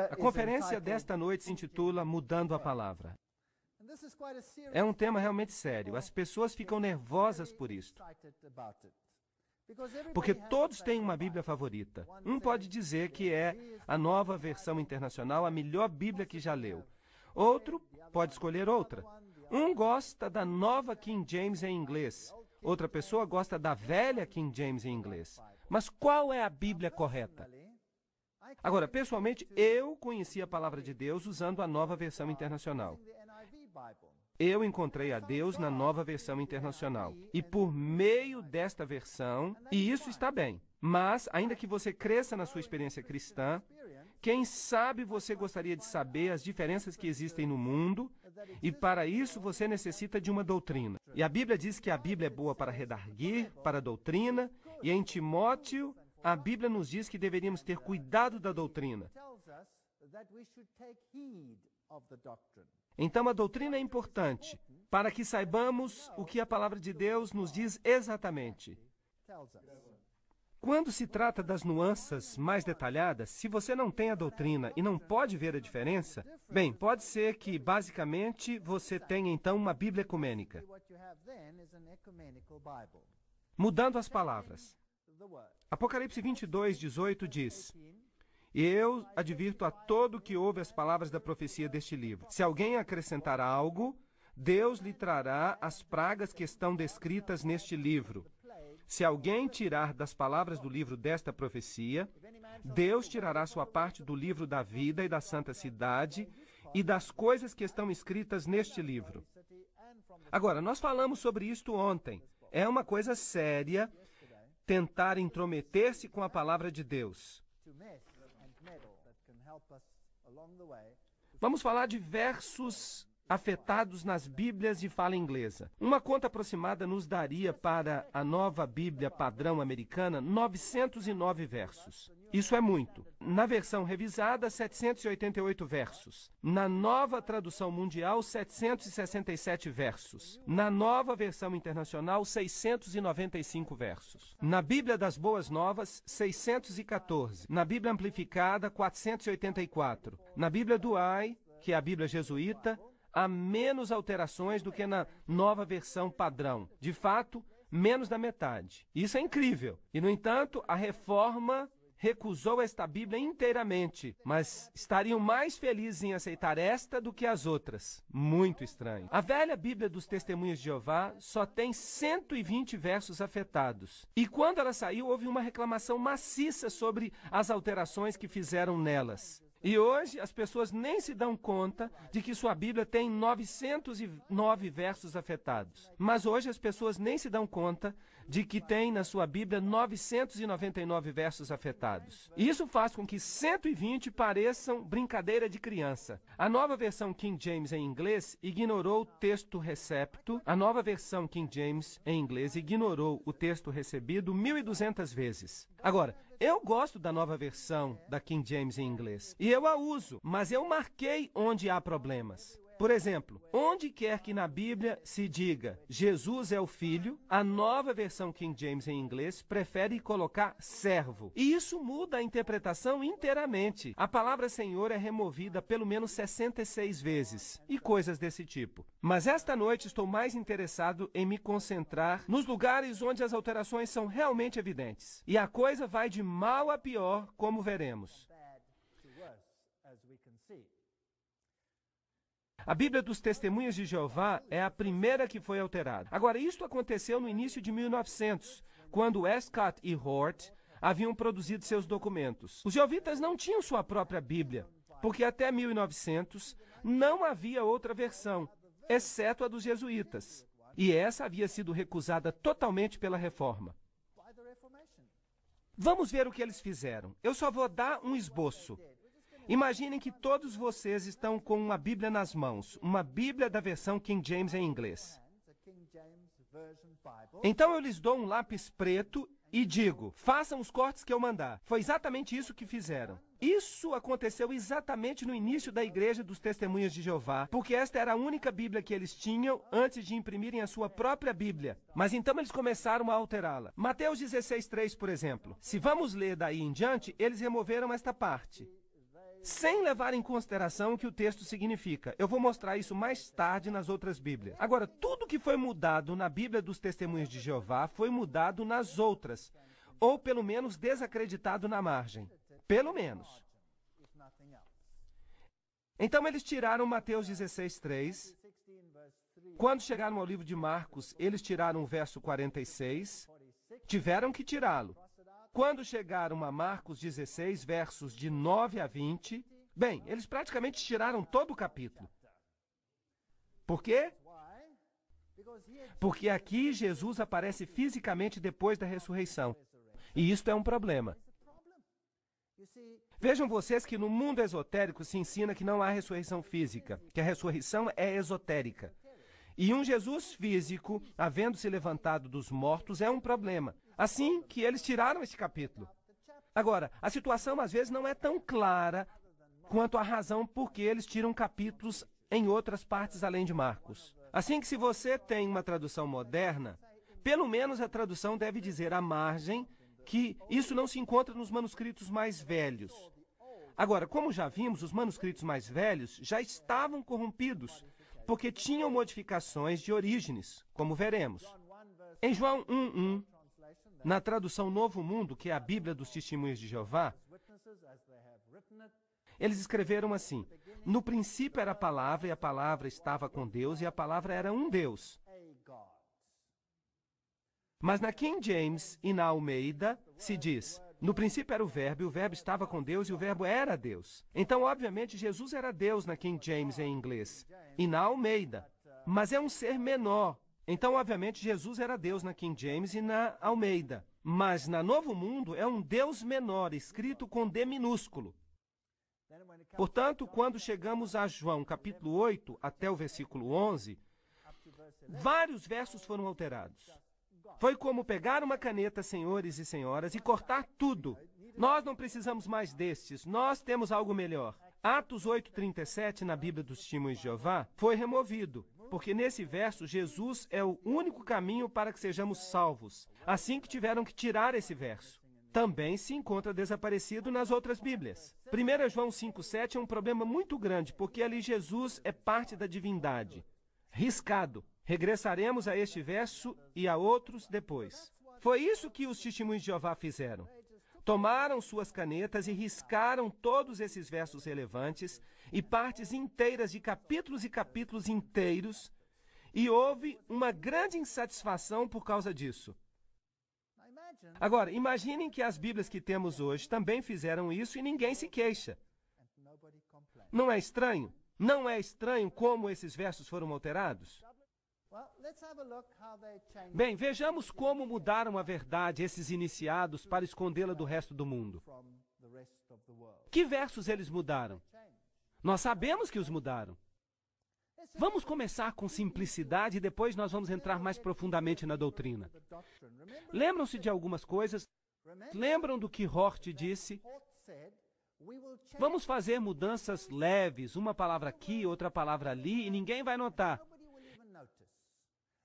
A conferência desta noite se intitula Mudando a Palavra. É um tema realmente sério. As pessoas ficam nervosas por isto. Porque todos têm uma Bíblia favorita. Um pode dizer que é a Nova Versão Internacional, a melhor Bíblia que já leu. Outro pode escolher outra. Um gosta da Nova King James em inglês. Outra pessoa gosta da velha King James em inglês. Mas qual é a Bíblia correta? Agora, pessoalmente, eu conheci a Palavra de Deus usando a Nova Versão Internacional. Eu encontrei a Deus na Nova Versão Internacional. E por meio desta versão, e isso está bem, mas ainda que você cresça na sua experiência cristã, quem sabe você gostaria de saber as diferenças que existem no mundo, e para isso você necessita de uma doutrina. E a Bíblia diz que a Bíblia é boa para redarguir, para a doutrina, e em Timóteo, a Bíblia nos diz que deveríamos ter cuidado da doutrina. Então, a doutrina é importante para que saibamos o que a Palavra de Deus nos diz exatamente. Quando se trata das nuances mais detalhadas, se você não tem a doutrina e não pode ver a diferença, bem, pode ser que, basicamente, você tenha, então, uma Bíblia ecumênica. Mudando as palavras. Apocalipse 22:18 diz: "E eu advirto a todo que ouve as palavras da profecia deste livro. Se alguém acrescentar algo, Deus lhe trará as pragas que estão descritas neste livro. Se alguém tirar das palavras do livro desta profecia, Deus tirará sua parte do livro da vida e da santa cidade e das coisas que estão escritas neste livro." Agora, nós falamos sobre isto ontem. É uma coisa séria tentar intrometer-se com a palavra de Deus. Vamos falar de versos afetados nas Bíblias de fala inglesa. Uma conta aproximada nos daria para a nova Bíblia padrão americana 909 versos. Isso é muito. Na versão revisada, 788 versos. Na nova tradução mundial, 767 versos. Na nova versão internacional, 695 versos. Na Bíblia das Boas Novas, 614. Na Bíblia amplificada, 484. Na Bíblia Douay, que é a Bíblia jesuíta, há menos alterações do que na nova versão padrão. De fato, menos da metade. Isso é incrível. E, no entanto, a Reforma recusou esta Bíblia inteiramente, mas estariam mais felizes em aceitar esta do que as outras. Muito estranho. A velha Bíblia dos Testemunhas de Jeová só tem 120 versos afetados. E quando ela saiu, houve uma reclamação maciça sobre as alterações que fizeram nelas. E hoje as pessoas nem se dão conta de que sua Bíblia tem 909 versos afetados. Mas hoje as pessoas nem se dão conta de que tem na sua Bíblia 999 versos afetados. E isso faz com que 120 pareçam brincadeira de criança. A nova versão King James em inglês ignorou o texto recepto. A nova versão King James em inglês ignorou o texto recebido 1.200 vezes. Agora, eu gosto da nova versão da King James em inglês. E eu a uso, mas eu marquei onde há problemas. Por exemplo, onde quer que na Bíblia se diga Jesus é o Filho, a nova versão King James em inglês prefere colocar servo. E isso muda a interpretação inteiramente. A palavra Senhor é removida pelo menos 66 vezes. E coisas desse tipo. Mas esta noite estou mais interessado em me concentrar nos lugares onde as alterações são realmente evidentes. E a coisa vai de mal a pior, como veremos. A Bíblia dos Testemunhas de Jeová é a primeira que foi alterada. Agora, isto aconteceu no início de 1900, quando Westcott e Hort haviam produzido seus documentos. Os jeovitas não tinham sua própria Bíblia, porque até 1900 não havia outra versão, exceto a dos jesuítas. E essa havia sido recusada totalmente pela Reforma. Vamos ver o que eles fizeram. Eu só vou dar um esboço. Imaginem que todos vocês estão com uma Bíblia nas mãos, uma Bíblia da versão King James em inglês. Então eu lhes dou um lápis preto e digo, façam os cortes que eu mandar. Foi exatamente isso que fizeram. Isso aconteceu exatamente no início da Igreja dos Testemunhas de Jeová, porque esta era a única Bíblia que eles tinham antes de imprimirem a sua própria Bíblia. Mas então eles começaram a alterá-la. Mateus 16:3, por exemplo. Se vamos ler daí em diante, eles removeram esta parte. sem levar em consideração o que o texto significa. Eu vou mostrar isso mais tarde nas outras Bíblias. Agora, tudo que foi mudado na Bíblia dos Testemunhos de Jeová foi mudado nas outras, ou pelo menos desacreditado na margem. Pelo menos. Então eles tiraram Mateus 16:3. Quando chegaram ao livro de Marcos, eles tiraram o verso 46. Tiveram que tirá-lo. Quando chegaram a Marcos 16, versos de 9 a 20, bem, eles praticamente tiraram todo o capítulo. Por quê? Porque aqui Jesus aparece fisicamente depois da ressurreição. E isto é um problema. Vejam vocês que no mundo esotérico se ensina que não há ressurreição física, que a ressurreição é esotérica. E um Jesus físico, havendo se levantado dos mortos, é um problema. Assim que eles tiraram este capítulo. Agora, a situação às vezes não é tão clara quanto a razão por que eles tiram capítulos em outras partes além de Marcos. Assim que se você tem uma tradução moderna, pelo menos a tradução deve dizer à margem que isso não se encontra nos manuscritos mais velhos. Agora, como já vimos, os manuscritos mais velhos já estavam corrompidos, porque tinham modificações de Orígenes, como veremos. Em João 1:1, na tradução Novo Mundo, que é a Bíblia dos Testemunhos de Jeová, eles escreveram assim: no princípio era a palavra, e a palavra estava com Deus, e a palavra era um Deus. Mas na King James e na Almeida se diz: no princípio era o verbo, e o verbo estava com Deus, e o verbo era Deus. Então, obviamente, Jesus era Deus na King James em inglês e na Almeida, mas é um ser menor. Então, obviamente, Jesus era Deus na King James e na Almeida, mas na Novo Mundo é um Deus menor, escrito com D minúsculo. Portanto, quando chegamos a João capítulo 8 até o versículo 11, vários versos foram alterados. Foi como pegar uma caneta, senhores e senhoras, e cortar tudo. Nós não precisamos mais destes, nós temos algo melhor. Atos 8:37, na Bíblia dos Testemunhos de Jeová, foi removido, porque nesse verso Jesus é o único caminho para que sejamos salvos. Assim que tiveram que tirar esse verso. Também se encontra desaparecido nas outras Bíblias. 1 João 5:7 é um problema muito grande, porque ali Jesus é parte da divindade. Riscado. Regressaremos a este verso e a outros depois. Foi isso que os Testemunhos de Jeová fizeram. Tomaram suas canetas e riscaram todos esses versos relevantes e partes inteiras de capítulos e capítulos inteiros, e houve uma grande insatisfação por causa disso. Agora, imaginem que as Bíblias que temos hoje também fizeram isso e ninguém se queixa. Não é estranho? Não é estranho como esses versos foram alterados? Bem, vejamos como mudaram a verdade esses iniciados para escondê-la do resto do mundo. Que versos eles mudaram? Nós sabemos que os mudaram. Vamos começar com simplicidade e depois nós vamos entrar mais profundamente na doutrina. Lembram-se de algumas coisas? Lembram do que Hort disse? Vamos fazer mudanças leves, uma palavra aqui, outra palavra ali, e ninguém vai notar.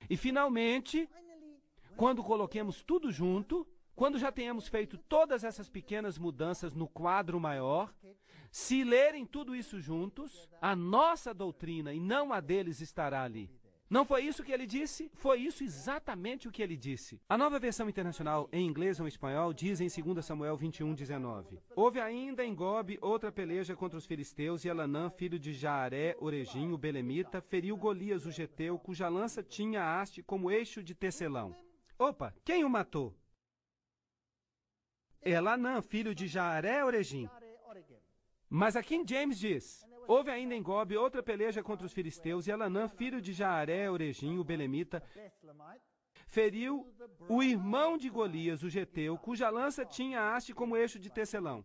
E, finalmente, quando coloquemos tudo junto, quando já tenhamos feito todas essas pequenas mudanças no quadro maior, se lerem tudo isso juntos, a nossa doutrina e não a deles estará ali. Não foi isso que ele disse? Foi isso exatamente o que ele disse. A Nova Versão Internacional, em inglês ou em espanhol, diz em 2 Samuel 21:19. Houve ainda em Gobe outra peleja contra os filisteus, e Elanã, filho de Jaaré, Orejim, o belemita, feriu Golias, o geteu, cuja lança tinha haste como eixo de tecelão. Opa, quem o matou? Elanã, filho de Jaaré, Orejim. Mas a King James diz: houve ainda em Gobe outra peleja contra os filisteus, e Elanã, filho de Jaaré, Orejim, o belemita, feriu o irmão de Golias, o geteu, cuja lança tinha haste como eixo de tecelão.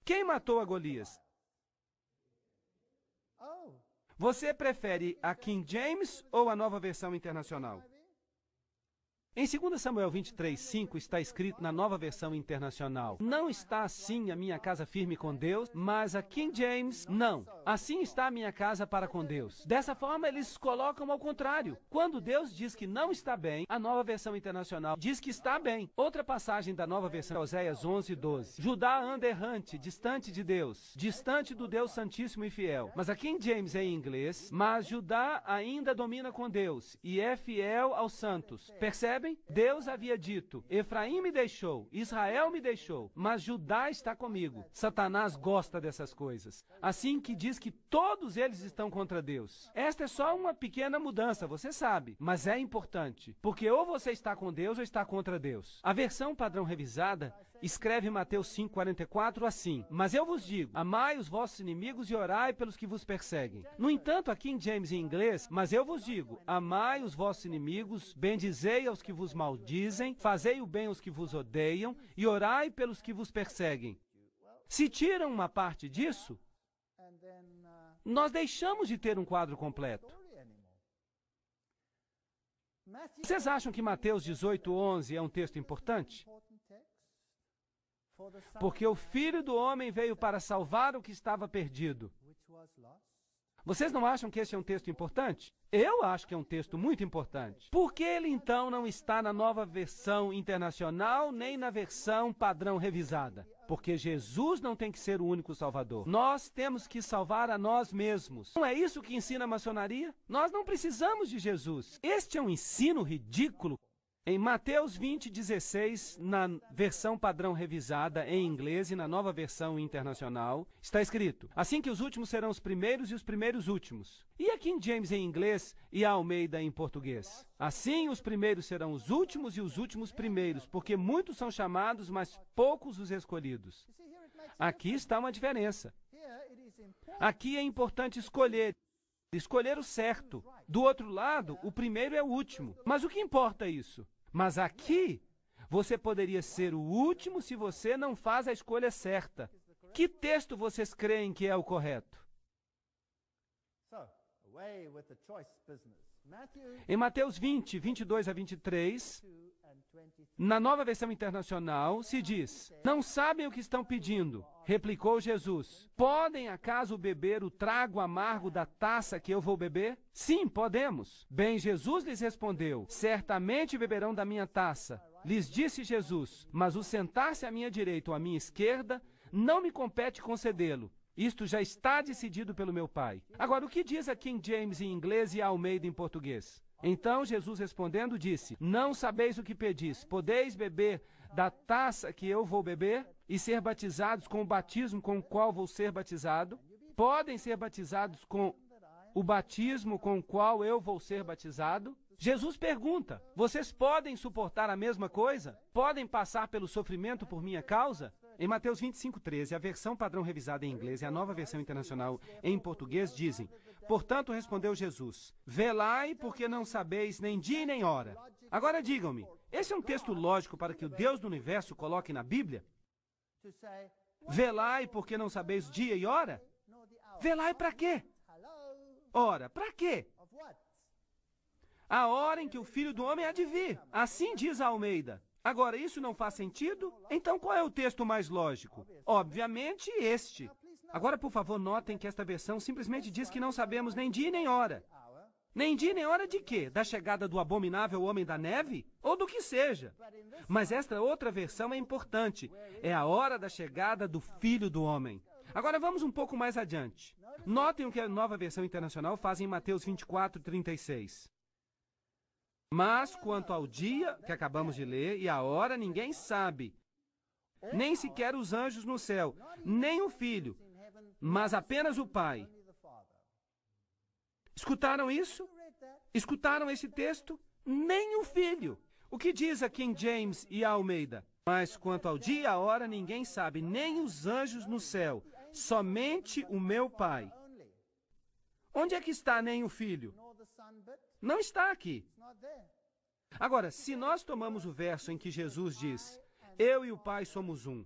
Quem matou a Golias? Você prefere a King James ou a Nova Versão Internacional? Em 2 Samuel 23:5 está escrito na Nova Versão Internacional: não está assim a minha casa firme com Deus, mas a King James, não. Assim está a minha casa para com Deus. Dessa forma, eles colocam ao contrário. Quando Deus diz que não está bem, a Nova Versão Internacional diz que está bem. Outra passagem da Nova Versão é Oséias 11:12. Judá anda errante, distante de Deus, distante do Deus Santíssimo e Fiel. Mas a King James é em inglês, mas Judá ainda domina com Deus e é fiel aos santos. Percebe? Deus havia dito: Efraim me deixou, Israel me deixou, mas Judá está comigo. Satanás gosta dessas coisas. Assim que diz que todos eles estão contra Deus. Esta é só uma pequena mudança, você sabe, mas é importante, porque ou você está com Deus ou está contra Deus. A versão padrão revisada escreve Mateus 5:44 assim: mas eu vos digo, amai os vossos inimigos e orai pelos que vos perseguem. No entanto, a King James em inglês: mas eu vos digo, amai os vossos inimigos, bendizei aos que vos maldizem, fazei o bem aos que vos odeiam e orai pelos que vos perseguem. Se tiram uma parte disso, nós deixamos de ter um quadro completo. Vocês acham que Mateus 18:11 é um texto importante? Porque o Filho do Homem veio para salvar o que estava perdido. Vocês não acham que esse é um texto importante? Eu acho que é um texto muito importante. Por que ele então não está na Nova Versão Internacional nem na versão padrão revisada? Porque Jesus não tem que ser o único salvador. Nós temos que salvar a nós mesmos. Não é isso que ensina a maçonaria? Nós não precisamos de Jesus. Este é um ensino ridículo. Em Mateus 20:16, na versão padrão revisada em inglês e na Nova Versão Internacional, está escrito: assim que os últimos serão os primeiros e os primeiros últimos. E a King James em inglês e a Almeida em português: assim os primeiros serão os últimos e os últimos primeiros, porque muitos são chamados, mas poucos os escolhidos. Aqui está uma diferença. Aqui é importante escolher o certo. Do outro lado, o primeiro é o último. Mas o que importa isso? Mas aqui, você poderia ser o último se você não faz a escolha certa. Que texto vocês creem que é o correto? Em Mateus 20:22-23, na Nova Versão Internacional, se diz: não sabem o que estão pedindo. Replicou Jesus: podem acaso beber o trago amargo da taça que eu vou beber? Sim, podemos. Bem, Jesus lhes respondeu: certamente beberão da minha taça. Lhes disse Jesus: mas o sentar-se à minha direita ou à minha esquerda, não me compete concedê-lo. Isto já está decidido pelo meu Pai. Agora, o que diz a King James em inglês e a Almeida em português? Então Jesus respondendo disse: não sabeis o que pedis. Podeis beber da taça que eu vou beber e ser batizados com o batismo com o qual vou ser batizado? Podem ser batizados com o batismo com o qual eu vou ser batizado? Jesus pergunta: vocês podem suportar a mesma coisa? Podem passar pelo sofrimento por minha causa? Em Mateus 25:13, a versão padrão revisada em inglês e a Nova Versão Internacional em português dizem: portanto, respondeu Jesus: velai, porque não sabeis nem dia nem hora. Agora digam-me, esse é um texto lógico para que o Deus do universo coloque na Bíblia? Velai, porque não sabeis dia e hora? Velai para quê? Ora, para quê? A hora em que o Filho do Homem há de vir. Assim diz a Almeida. Agora, isso não faz sentido? Então, qual é o texto mais lógico? Obviamente, este. Agora, por favor, notem que esta versão simplesmente diz que não sabemos nem dia nem hora. Nem dia nem hora de quê? Da chegada do abominável homem da neve? Ou do que seja. Mas esta outra versão é importante. É a hora da chegada do Filho do Homem. Agora, vamos um pouco mais adiante. Notem o que a Nova Versão Internacional faz em Mateus 24:36. Mas quanto ao dia que acabamos de ler e a hora, ninguém sabe, nem sequer os anjos no céu, nem o Filho, mas apenas o Pai. Escutaram isso? Escutaram esse texto? Nem o Filho. O que diz a King James e a Almeida? Mas quanto ao dia e a hora, ninguém sabe, nem os anjos no céu, somente o meu Pai. Onde é que está nem o Filho? Não está aqui. Agora, se nós tomamos o verso em que Jesus diz: eu e o Pai somos um,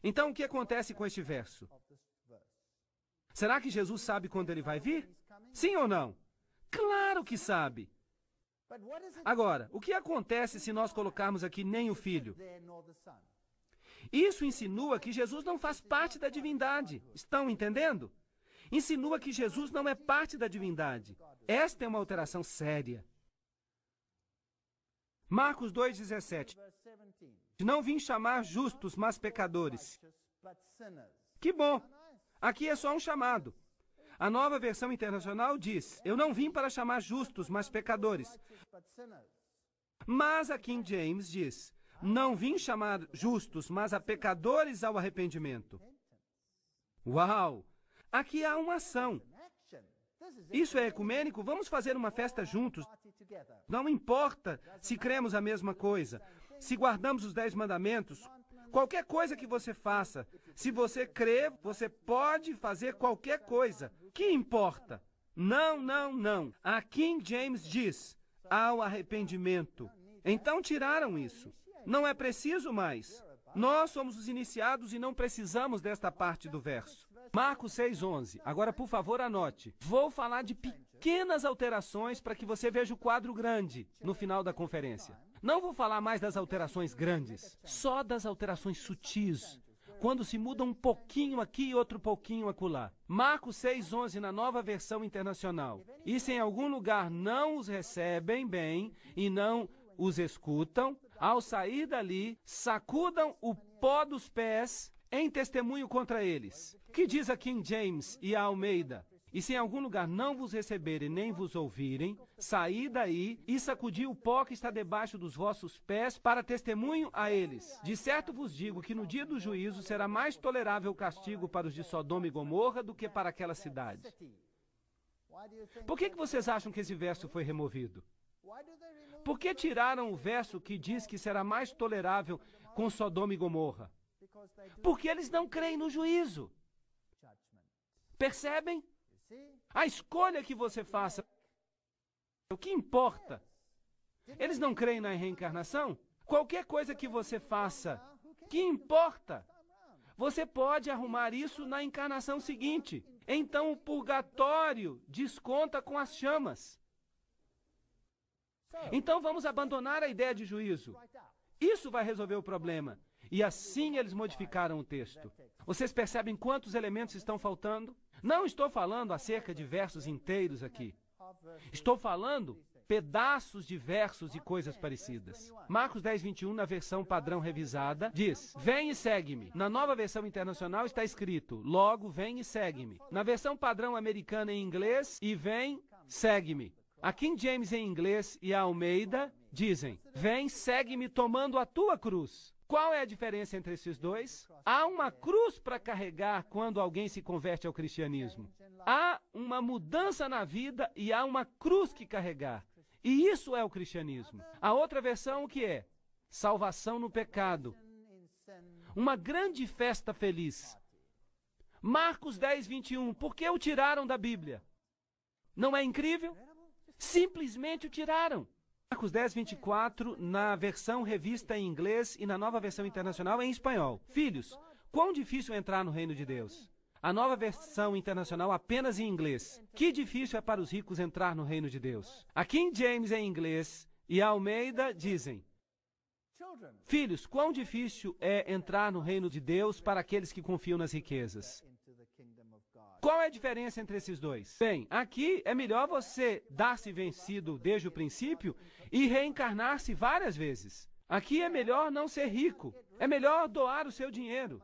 então o que acontece com este verso? Será que Jesus sabe quando ele vai vir? Sim ou não? Claro que sabe. Agora, o que acontece se nós colocarmos aqui nem o Filho? Isso insinua que Jesus não faz parte da divindade. Estão entendendo? Insinua que Jesus não é parte da divindade. Esta é uma alteração séria. Marcos 2,17. Não vim chamar justos, mas pecadores. Que bom! Aqui é só um chamado. A Nova Versão Internacional diz: eu não vim para chamar justos, mas pecadores. Mas a King James diz: não vim chamar justos, mas a pecadores ao arrependimento. Uau! Aqui há uma ação. Isso é ecumênico? Vamos fazer uma festa juntos. Não importa se cremos a mesma coisa, se guardamos os 10 mandamentos, qualquer coisa que você faça. Se você crê, você pode fazer qualquer coisa. Que importa? Não, não, não. A King James diz: ao arrependimento. Então tiraram isso. Não é preciso mais. Nós somos os iniciados e não precisamos desta parte do verso. Marcos 6,11. Agora, por favor, anote. Vou falar de pequenas alterações para que você veja o quadro grande no final da conferência. Não vou falar mais das alterações grandes, só das alterações sutis, quando se muda um pouquinho aqui e outro pouquinho acolá. Marcos 6,11 na Nova Versão Internacional. E se em algum lugar não os recebem bem e não os escutam, ao sair dali, sacudam o pó dos pés em testemunho contra eles. Que diz a King James e a Almeida? E se em algum lugar não vos receberem nem vos ouvirem, saí daí e sacudi o pó que está debaixo dos vossos pés para testemunho a eles. De certo vos digo que no dia do juízo será mais tolerável o castigo para os de Sodoma e Gomorra do que para aquela cidade. Por que vocês acham que esse verso foi removido? Por que tiraram o verso que diz que será mais tolerável com Sodoma e Gomorra? Porque eles não creem no juízo. Percebem? A escolha que você faça, o que importa? Eles não creem na reencarnação? Qualquer coisa que você faça, que importa? Você pode arrumar isso na encarnação seguinte. Então o purgatório desconta com as chamas. Então vamos abandonar a ideia de juízo. Isso vai resolver o problema. E assim eles modificaram o texto. Vocês percebem quantos elementos estão faltando? Não estou falando acerca de versos inteiros aqui. Estou falando pedaços de versos e coisas parecidas. Marcos 10:21, na versão padrão revisada, diz: vem e segue-me. Na Nova Versão Internacional está escrito: logo vem e segue-me. Na versão padrão americana em inglês, e vem, segue-me. A King James em inglês e a Almeida dizem: vem, segue-me tomando a tua cruz. Qual é a diferença entre esses dois? Há uma cruz para carregar quando alguém se converte ao cristianismo. Há uma mudança na vida e há uma cruz que carregar. E isso é o cristianismo. A outra versão, o que é? Salvação no pecado. Uma grande festa feliz. Marcos 10:21. Por que o tiraram da Bíblia? Não é incrível? Simplesmente o tiraram. Marcos 10:24, na versão revista em inglês e na Nova Versão Internacional em espanhol. Filhos, quão difícil é entrar no reino de Deus. A Nova Versão Internacional apenas em inglês. Que difícil é para os ricos entrar no reino de Deus. A King James em inglês e a Almeida dizem: filhos, quão difícil é entrar no reino de Deus para aqueles que confiam nas riquezas. Qual é a diferença entre esses dois? Bem, aqui é melhor você dar-se vencido desde o princípio e reencarnar-se várias vezes. Aqui é melhor não ser rico. É melhor doar o seu dinheiro.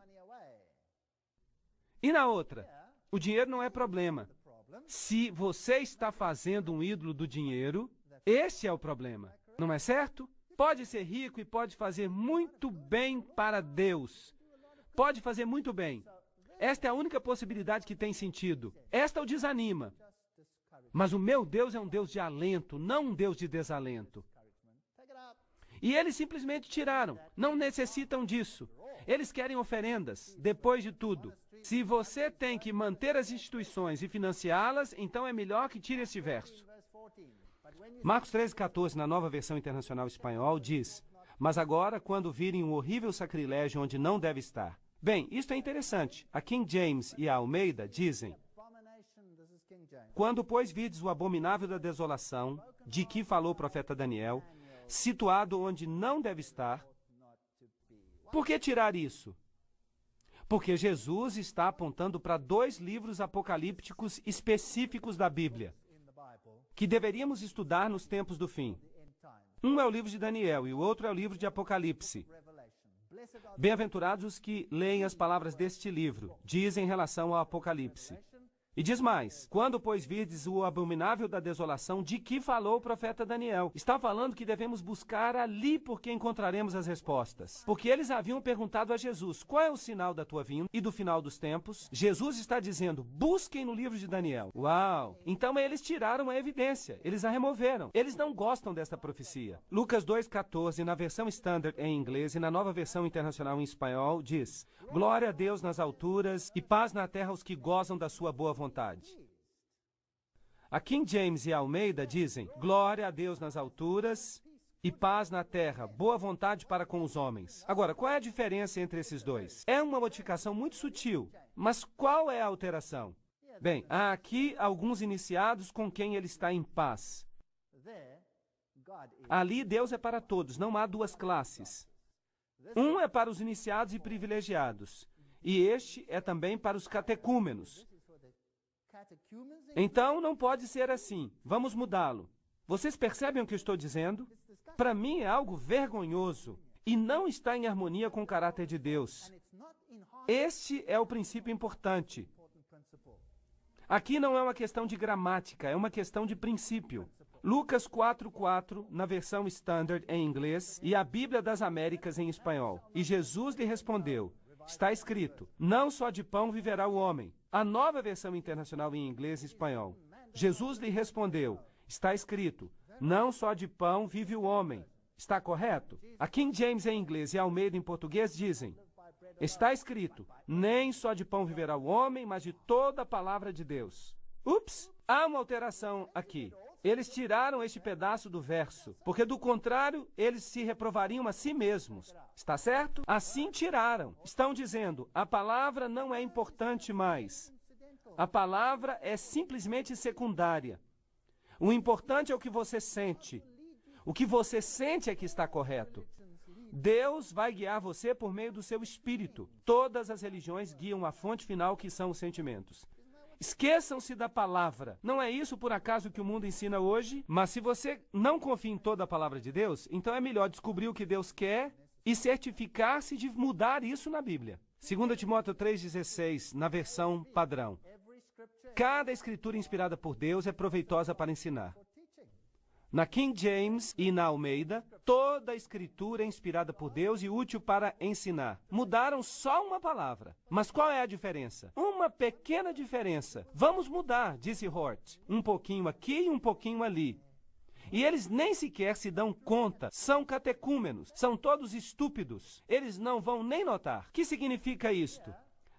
E na outra, o dinheiro não é problema. Se você está fazendo um ídolo do dinheiro, esse é o problema. Não é certo? Pode ser rico e pode fazer muito bem para Deus. Pode fazer muito bem. Esta é a única possibilidade que tem sentido. Esta o desanima. Mas o meu Deus é um Deus de alento, não um Deus de desalento. E eles simplesmente tiraram. Não necessitam disso. Eles querem oferendas, depois de tudo. Se você tem que manter as instituições e financiá-las, então é melhor que tire esse verso. Marcos 13:14, na Nova Versão Internacional Espanhol, diz: mas agora, quando virem um horrível sacrilégio onde não deve estar. Bem, isto é interessante. A King James e a Almeida dizem: quando, pois, vides o abominável da desolação, de que falou o profeta Daniel, situado onde não deve estar. Por que tirar isso? Porque Jesus está apontando para 2 livros apocalípticos específicos da Bíblia, que deveríamos estudar nos tempos do fim. Um é o livro de Daniel e o outro é o livro de Apocalipse. Bem-aventurados os que leem as palavras deste livro, diz em relação ao Apocalipse. E diz mais, quando, pois, virdes o abominável da desolação, de que falou o profeta Daniel? Está falando que devemos buscar ali porque encontraremos as respostas. Porque eles haviam perguntado a Jesus, qual é o sinal da tua vinda e do final dos tempos? Jesus está dizendo, busquem no livro de Daniel. Uau! Então eles tiraram a evidência, eles a removeram. Eles não gostam desta profecia. Lucas 2,14, na versão Standard em inglês e na nova versão internacional em espanhol, diz, glória a Deus nas alturas e paz na terra aos que gozam da sua boa vontade. A King James e a Almeida dizem, glória a Deus nas alturas e paz na terra, boa vontade para com os homens. Agora, qual é a diferença entre esses dois? É uma modificação muito sutil, mas qual é a alteração? Bem, há aqui alguns iniciados com quem ele está em paz. Ali Deus é para todos, não há 2 classes. Um é para os iniciados e privilegiados, e este é também para os catecúmenos. Então, não pode ser assim. Vamos mudá-lo. Vocês percebem o que eu estou dizendo? Para mim é algo vergonhoso e não está em harmonia com o caráter de Deus. Este é o princípio importante. Aqui não é uma questão de gramática, é uma questão de princípio. Lucas 4,4, na versão Standard em inglês, e a Bíblia das Américas em espanhol. E Jesus lhe respondeu, está escrito, não só de pão viverá o homem. A nova versão internacional em inglês e espanhol. Jesus lhe respondeu, está escrito, não só de pão vive o homem. Está correto? A King James em inglês e Almeida em português dizem, está escrito, nem só de pão viverá o homem, mas de toda a palavra de Deus. Ups! Há uma alteração aqui. Eles tiraram este pedaço do verso, porque do contrário, eles se reprovariam a si mesmos. Está certo? Assim tiraram. Estão dizendo, a palavra não é importante mais. A palavra é simplesmente secundária. O importante é o que você sente. O que você sente é que está correto. Deus vai guiar você por meio do seu espírito. Todas as religiões guiam a fonte final, que são os sentimentos. Esqueçam-se da palavra. Não é isso, por acaso, que o mundo ensina hoje? Mas se você não confia em toda a palavra de Deus, então é melhor descobrir o que Deus quer e certificar-se de mudar isso na Bíblia. 2 Timóteo 3,16, na versão padrão. Cada escritura inspirada por Deus é proveitosa para ensinar. Na King James e na Almeida, toda a escritura é inspirada por Deus e útil para ensinar. Mudaram só uma palavra. Mas qual é a diferença? Uma pequena diferença. Vamos mudar, disse Hort. Um pouquinho aqui e um pouquinho ali. E eles nem sequer se dão conta. São catecúmenos. São todos estúpidos. Eles não vão nem notar. O que significa isto?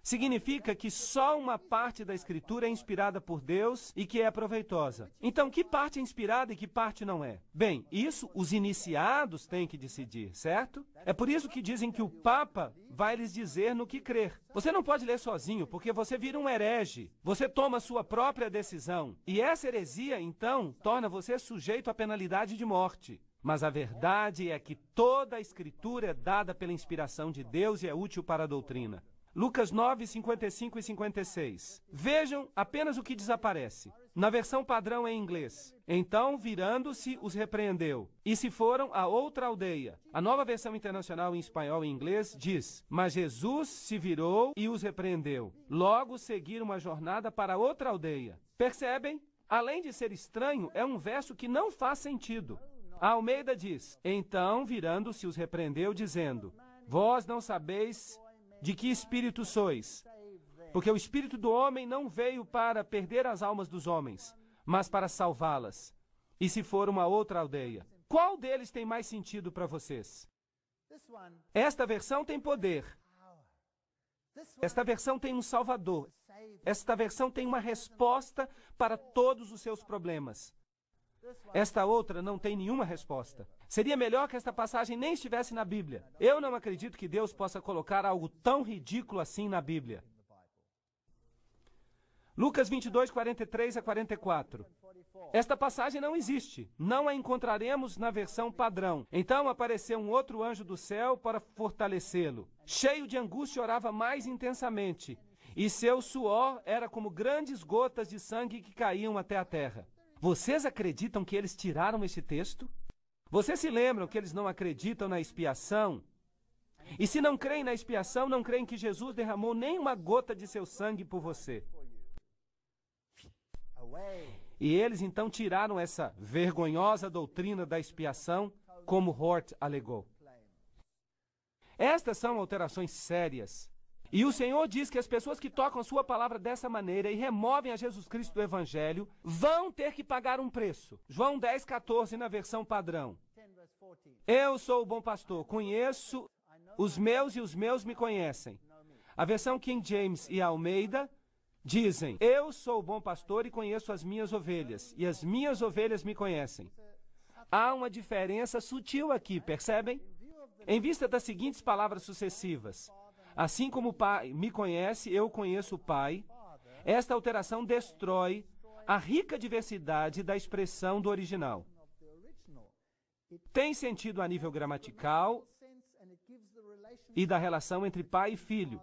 Significa que só uma parte da Escritura é inspirada por Deus e que é proveitosa. Então, que parte é inspirada e que parte não é? Bem, isso os iniciados têm que decidir, certo? É por isso que dizem que o Papa vai lhes dizer no que crer. Você não pode ler sozinho, porque você vira um herege. Você toma sua própria decisão. E essa heresia, então, torna você sujeito à penalidade de morte. Mas a verdade é que toda a Escritura é dada pela inspiração de Deus e é útil para a doutrina. Lucas 9, 55 e 56. Vejam apenas o que desaparece. Na versão padrão em inglês. Então, virando-se, os repreendeu. E se foram a outra aldeia. A nova versão internacional em espanhol e inglês diz, mas Jesus se virou e os repreendeu. Logo seguiram uma jornada para outra aldeia. Percebem? Além de ser estranho, é um verso que não faz sentido. A Almeida diz, então, virando-se, os repreendeu, dizendo, vós não sabeis de que espírito sois? Porque o espírito do homem não veio para perder as almas dos homens, mas para salvá-las. E se for uma outra aldeia? Qual deles tem mais sentido para vocês? Esta versão tem poder. Esta versão tem um salvador. Esta versão tem uma resposta para todos os seus problemas. Esta outra não tem nenhuma resposta. Seria melhor que esta passagem nem estivesse na Bíblia. Eu não acredito que Deus possa colocar algo tão ridículo assim na Bíblia. Lucas 22, 43 a 44. Esta passagem não existe. Não a encontraremos na versão padrão. Então apareceu um outro anjo do céu para fortalecê-lo. Cheio de angústia, orava mais intensamente, e seu suor era como grandes gotas de sangue que caíam até a terra. Vocês acreditam que eles tiraram este texto? Vocês se lembram que eles não acreditam na expiação? E se não creem na expiação, não creem que Jesus derramou nem uma gota de seu sangue por você. E eles então tiraram essa vergonhosa doutrina da expiação, como Hort alegou. Estas são alterações sérias. E o Senhor diz que as pessoas que tocam a sua palavra dessa maneira e removem a Jesus Cristo do Evangelho vão ter que pagar um preço. João 10,14 na versão padrão. Eu sou o bom pastor, conheço os meus e os meus me conhecem. A versão King James e Almeida dizem, eu sou o bom pastor e conheço as minhas ovelhas, e as minhas ovelhas me conhecem. Há uma diferença sutil aqui, percebem? Em vista das seguintes palavras sucessivas, assim como o Pai me conhece, eu conheço o Pai, esta alteração destrói a rica diversidade da expressão do original. Tem sentido a nível gramatical e da relação entre pai e filho,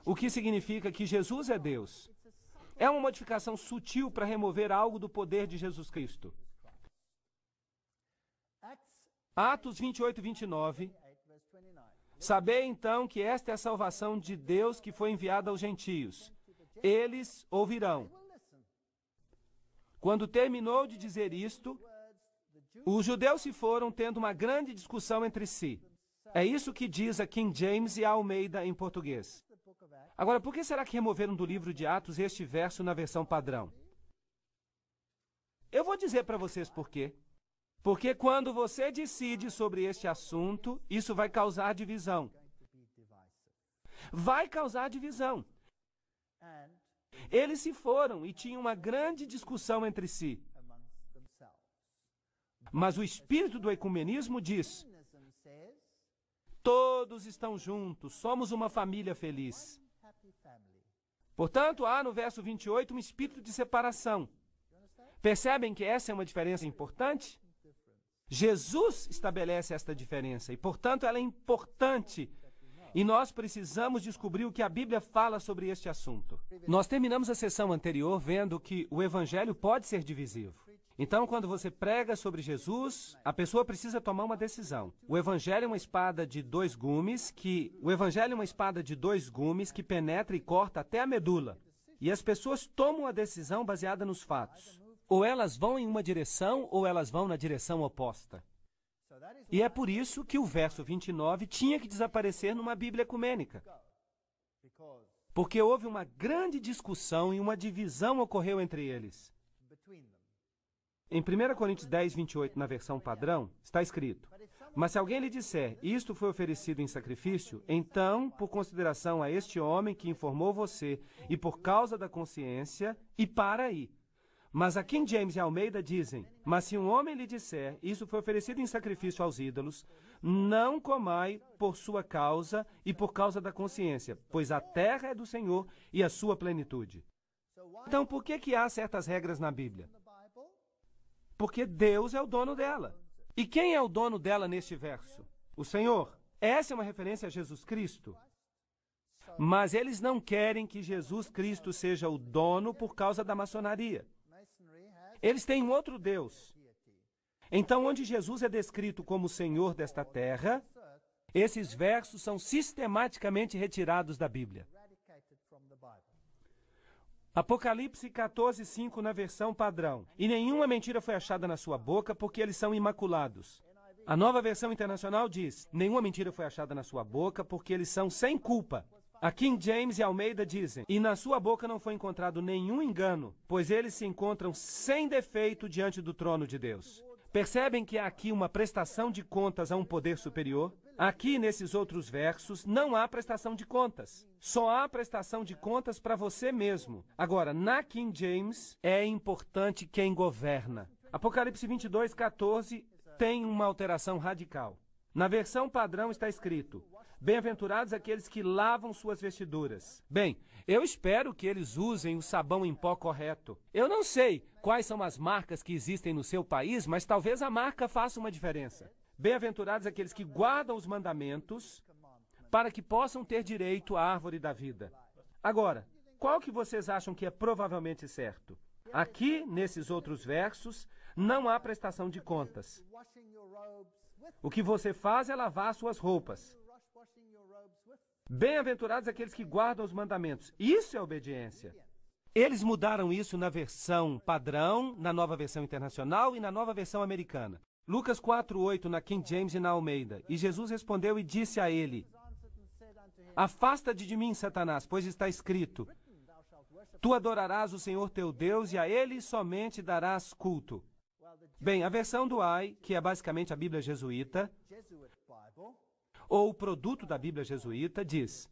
o que significa que Jesus é Deus. É uma modificação sutil para remover algo do poder de Jesus Cristo. Atos 28 e 29. Sabei então que esta é a salvação de Deus que foi enviada aos gentios. Eles ouvirão. Quando terminou de dizer isto, os judeus se foram tendo uma grande discussão entre si. É isso que diz a King James e a Almeida em português. Agora, por que será que removeram do livro de Atos este verso na versão padrão? Eu vou dizer para vocês por quê. Porque quando você decide sobre este assunto, isso vai causar divisão. Vai causar divisão. Eles se foram e tinham uma grande discussão entre si. Mas o espírito do ecumenismo diz, todos estão juntos, somos uma família feliz. Portanto, há no verso 28 um espírito de separação. Percebem que essa é uma diferença importante? Jesus estabelece esta diferença e, portanto, ela é importante. E nós precisamos descobrir o que a Bíblia fala sobre este assunto. Nós terminamos a sessão anterior vendo que o Evangelho pode ser divisivo. Então, quando você prega sobre Jesus, a pessoa precisa tomar uma decisão. O Evangelho é uma espada de dois gumes que penetra e corta até a medula. E as pessoas tomam a decisão baseada nos fatos. Ou elas vão em uma direção, ou elas vão na direção oposta. E é por isso que o verso 29 tinha que desaparecer numa Bíblia ecumênica. Porque houve uma grande discussão e uma divisão ocorreu entre eles. Em 1 Coríntios 10, 28, na versão padrão, está escrito, mas se alguém lhe disser, isto foi oferecido em sacrifício, então, por consideração a este homem que informou você, e por causa da consciência, e para aí. Mas a King James e Almeida dizem, mas se um homem lhe disser, isso foi oferecido em sacrifício aos ídolos, não comai por sua causa e por causa da consciência, pois a terra é do Senhor e a sua plenitude. Então, por que há certas regras na Bíblia? Porque Deus é o dono dela. E quem é o dono dela neste verso? O Senhor. Essa é uma referência a Jesus Cristo. Mas eles não querem que Jesus Cristo seja o dono por causa da maçonaria. Eles têm um outro Deus. Então, onde Jesus é descrito como o Senhor desta terra, esses versos são sistematicamente retirados da Bíblia. Apocalipse 14, 5 na versão padrão. E nenhuma mentira foi achada na sua boca, porque eles são imaculados. A Nova Versão Internacional diz, nenhuma mentira foi achada na sua boca, porque eles são sem culpa. A King James e Almeida dizem, e na sua boca não foi encontrado nenhum engano, pois eles se encontram sem defeito diante do trono de Deus. Percebem que há aqui uma prestação de contas a um poder superior? Aqui, nesses outros versos, não há prestação de contas. Só há prestação de contas para você mesmo. Agora, na King James, é importante quem governa. Apocalipse 22, 14 tem uma alteração radical. Na versão padrão está escrito, Bem-aventurados aqueles que lavam suas vestiduras. Bem, eu espero que eles usem o sabão em pó correto. Eu não sei quais são as marcas que existem no seu país, mas talvez a marca faça uma diferença. Bem-aventurados aqueles que guardam os mandamentos para que possam ter direito à árvore da vida. Agora, qual que vocês acham que é provavelmente certo? Aqui, nesses outros versos, não há prestação de contas. O que você faz é lavar suas roupas. Bem-aventurados aqueles que guardam os mandamentos. Isso é obediência. Eles mudaram isso na versão padrão, na nova versão internacional e na nova versão americana. Lucas 4:8 na King James e na Almeida. E Jesus respondeu e disse a ele: Afasta-te de mim, Satanás, pois está escrito: Tu adorarás o Senhor teu Deus e a Ele somente darás culto. Bem, a versão do AI, que é basicamente a Bíblia jesuíta, ou o produto da Bíblia jesuíta, diz: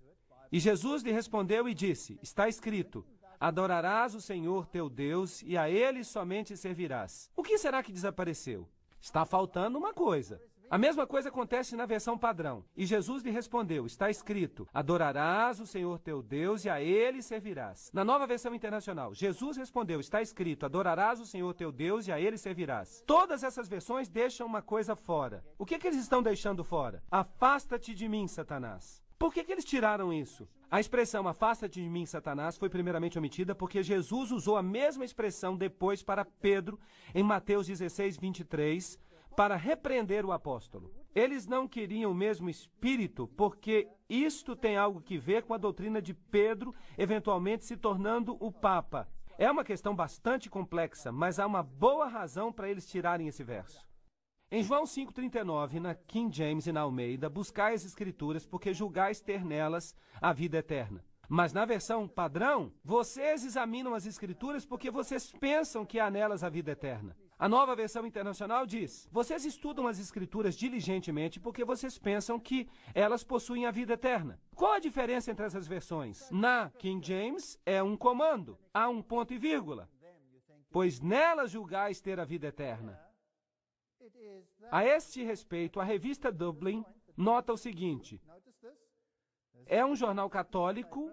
E Jesus lhe respondeu e disse: Está escrito: Adorarás o Senhor teu Deus e a Ele somente servirás. O que será que desapareceu? Está faltando uma coisa. A mesma coisa acontece na versão padrão. E Jesus lhe respondeu: Está escrito: Adorarás o Senhor teu Deus e a Ele servirás. Na nova versão internacional, Jesus respondeu: Está escrito: Adorarás o Senhor teu Deus e a Ele servirás. Todas essas versões deixam uma coisa fora. O que eles estão deixando fora? Afasta-te de mim, Satanás. Por que eles tiraram isso? A expressão afasta-te de mim, Satanás, foi primeiramente omitida porque Jesus usou a mesma expressão depois para Pedro, em Mateus 16:23, para repreender o apóstolo. Eles não queriam o mesmo espírito porque isto tem algo que ver com a doutrina de Pedro eventualmente se tornando o Papa. É uma questão bastante complexa, mas há uma boa razão para eles tirarem esse verso. Em João 5:39, na King James e na Almeida, buscai as Escrituras, porque julgais ter nelas a vida eterna. Mas na versão padrão, vocês examinam as Escrituras porque vocês pensam que há nelas a vida eterna. A nova versão internacional diz: vocês estudam as Escrituras diligentemente porque vocês pensam que elas possuem a vida eterna. Qual a diferença entre essas versões? Na King James é um comando, há um ponto e vírgula. Pois nelas julgais ter a vida eterna. A este respeito, a revista Dublin nota o seguinte: é um jornal católico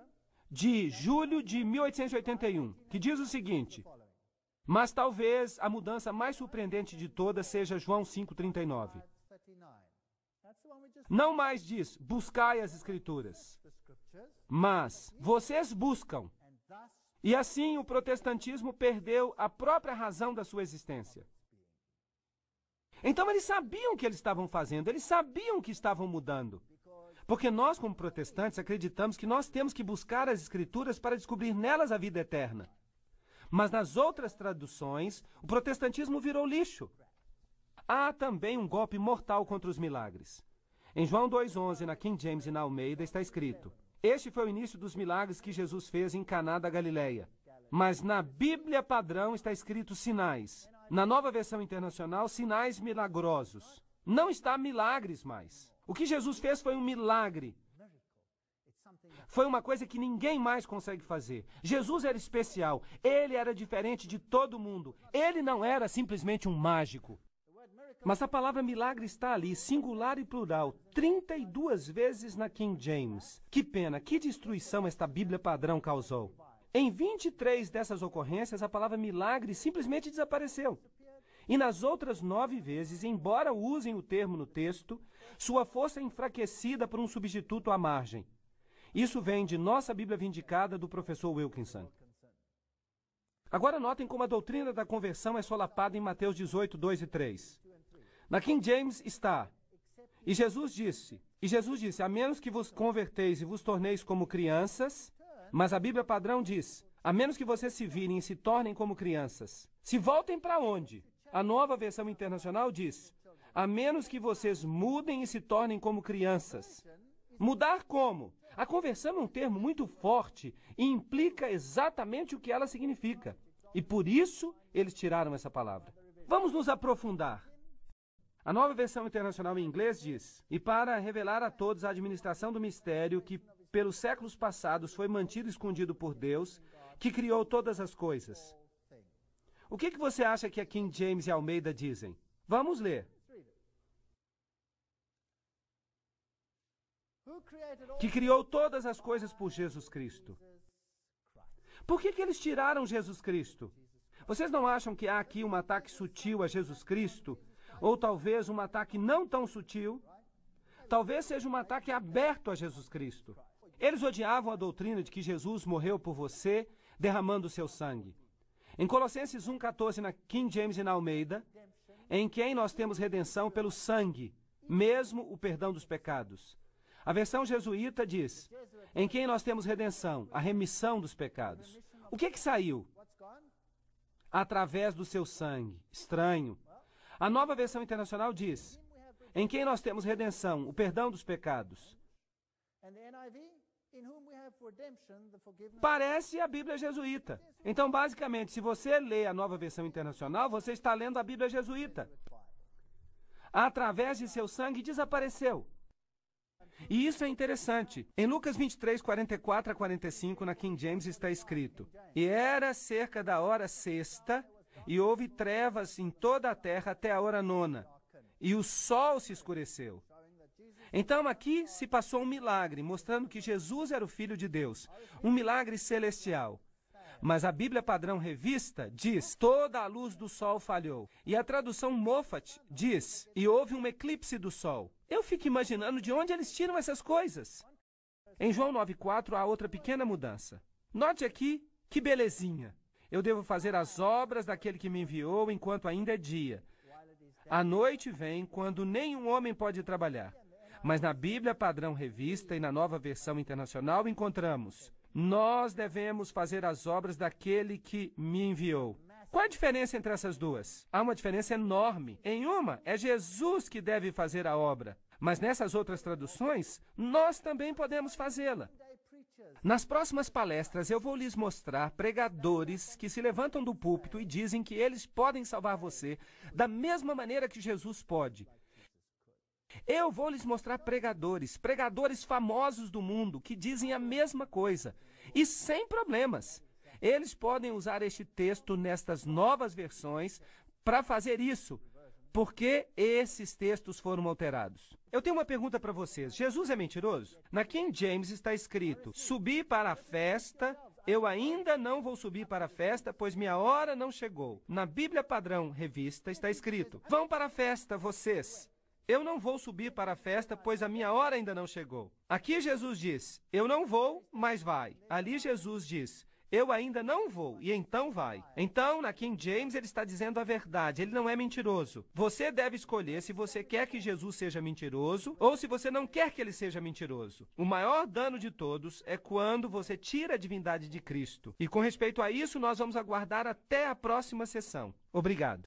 de julho de 1881, que diz o seguinte: mas talvez a mudança mais surpreendente de todas seja João 5:39. Não mais diz, buscai as Escrituras, mas vocês buscam. E assim o protestantismo perdeu a própria razão da sua existência. Então eles sabiam o que eles estavam fazendo, eles sabiam que estavam mudando. Porque nós, como protestantes, acreditamos que nós temos que buscar as Escrituras para descobrir nelas a vida eterna. Mas nas outras traduções, o protestantismo virou lixo. Há também um golpe mortal contra os milagres. Em João 2:11, na King James e na Almeida, está escrito: Este foi o início dos milagres que Jesus fez em Caná da Galileia. Mas na Bíblia padrão está escrito sinais. Na nova versão internacional, sinais milagrosos. Não está milagres mais. O que Jesus fez foi um milagre. Foi uma coisa que ninguém mais consegue fazer. Jesus era especial. Ele era diferente de todo mundo. Ele não era simplesmente um mágico. Mas a palavra milagre está ali, singular e plural, 32 vezes na King James. Que pena, que destruição esta Bíblia padrão causou. Em 23 dessas ocorrências, a palavra milagre simplesmente desapareceu. E nas outras 9 vezes, embora usem o termo no texto, sua força é enfraquecida por um substituto à margem. Isso vem de Nossa Bíblia Vindicada, do professor Wilkinson. Agora notem como a doutrina da conversão é solapada em Mateus 18:2 e 3. Na King James está: E Jesus disse, a menos que vos converteis e vos torneis como crianças, mas a Bíblia padrão diz, a menos que vocês se virem e se tornem como crianças. Se voltem para onde? A nova versão internacional diz, a menos que vocês mudem e se tornem como crianças. Mudar como? A conversão é um termo muito forte e implica exatamente o que ela significa. E por isso eles tiraram essa palavra. Vamos nos aprofundar. A nova versão internacional em inglês diz, e para revelar a todos a administração do mistério que pelos séculos passados foi mantido escondido por Deus, que criou todas as coisas. O que você acha que a King James e a Almeida dizem? Vamos ler. que criou todas as coisas por Jesus Cristo. Por que eles tiraram Jesus Cristo? Vocês não acham que há aqui um ataque sutil a Jesus Cristo? Ou talvez um ataque não tão sutil? Talvez seja um ataque aberto a Jesus Cristo. Eles odiavam a doutrina de que Jesus morreu por você, derramando o seu sangue. Em Colossenses 1,14, na King James e na Almeida, em quem nós temos redenção pelo sangue, mesmo o perdão dos pecados. A versão jesuíta diz, em quem nós temos redenção, a remissão dos pecados. O que saiu? Através do seu sangue. Estranho. A nova versão internacional diz, em quem nós temos redenção, o perdão dos pecados. Parece a Bíblia jesuíta. Então, basicamente, se você lê a nova versão internacional, você está lendo a Bíblia jesuíta. Através de seu sangue desapareceu. E isso é interessante. Em Lucas 23, 44 a 45, na King James, está escrito, e era cerca da hora sexta, e houve trevas em toda a terra até a hora nona, e o sol se escureceu. Então aqui se passou um milagre, mostrando que Jesus era o Filho de Deus, um milagre celestial. Mas a Bíblia Padrão Revista diz, toda a luz do sol falhou. E a tradução Moffat diz, e houve um eclipse do sol. Eu fico imaginando de onde eles tiram essas coisas. Em João 9,4 há outra pequena mudança. Note aqui, que belezinha. Eu devo fazer as obras daquele que me enviou enquanto ainda é dia. A noite vem quando nenhum homem pode trabalhar. Mas na Bíblia Padrão Revista e na nova versão internacional encontramos, nós devemos fazer as obras daquele que me enviou. Qual a diferença entre essas duas? Há uma diferença enorme. Em uma, é Jesus que deve fazer a obra. Mas nessas outras traduções, nós também podemos fazê-la. Nas próximas palestras, eu vou lhes mostrar pregadores que se levantam do púlpito e dizem que eles podem salvar você da mesma maneira que Jesus pode. Eu vou lhes mostrar pregadores famosos do mundo que dizem a mesma coisa, e sem problemas. Eles podem usar este texto nestas novas versões para fazer isso, porque esses textos foram alterados. Eu tenho uma pergunta para vocês. Jesus é mentiroso? Na King James está escrito, subi para a festa, eu ainda não vou subir para a festa, pois minha hora não chegou. Na Bíblia Padrão Revista está escrito, vão para a festa, vocês. Eu não vou subir para a festa, pois a minha hora ainda não chegou. Aqui Jesus diz, eu não vou, mas vai. Ali Jesus diz, eu ainda não vou, e então vai. Então, na King James, ele está dizendo a verdade, ele não é mentiroso. Você deve escolher se você quer que Jesus seja mentiroso, ou se você não quer que ele seja mentiroso. O maior dano de todos é quando você tira a divindade de Cristo. E com respeito a isso, nós vamos aguardar até a próxima sessão. Obrigado.